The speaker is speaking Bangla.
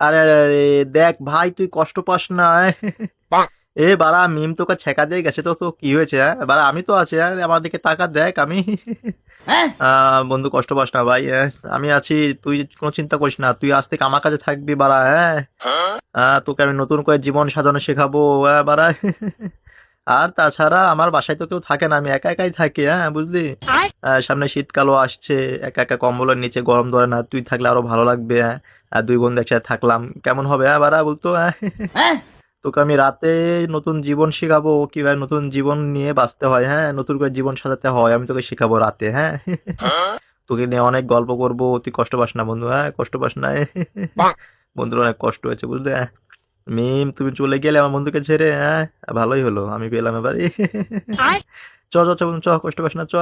আরে আরে আরে, দেখ ভাই তুই কষ্ট পাস না। এ বাড়া মিম তোকে ছেঁকা দিয়ে গেছে তো তো কি হয়েছে? হ্যাঁ বাড়া আমি তো আছি, হ্যাঁ আমার দিকে তাকা দেখ আমি। বন্ধু কষ্ট পাস না ভাই, হ্যাঁ, আমি আছি। তুই কোনো চিন্তা করিস না, তুই আজ থেকে আমার কাছে থাকবি বাড়া, হ্যাঁ। তোকে আমি নতুন করে জীবন সাজানো শেখাবো, হ্যাঁ বাড়া। আর তাছাড়া আমার বাসায় তো কেউ থাকে না, আমি একা একাই থাকি, হ্যাঁ বুঝলি। সামনে শীতকালও আসছে, একা একা কম্বলের নিচে গরম ধরে না, তুই থাকলে আরো ভালো লাগবে, হ্যাঁ। আর দুই বন্ধু একসাথে থাকলাম কেমন হবে, হ্যাঁ বাড়া বলতো, হ্যাঁ। তোকে আমি রাতে নতুন জীবন শেখাবো, কিভাবে নতুন জীবন নিয়ে বাঁচতে হয়, হ্যাঁ, নতুন করে জীবন সাজাতে হয়, আমি তোকে শেখাবো রাতে, হ্যাঁ। তোকে নিয়ে অনেক গল্প করবো, তুই কষ্ট পাস না বন্ধু, হ্যাঁ কষ্ট পাস না। বন্ধুর অনেক কষ্ট হয়েছে বুঝলে, হ্যাঁ। মিম তুমি চলে গেলে আমার বন্ধুকে ছেড়ে, হ্যাঁ। ভালোই হলো, আমি পেলাম এবার। চ চ চ বন্ধু, চ কষ্ট পাস না, চ।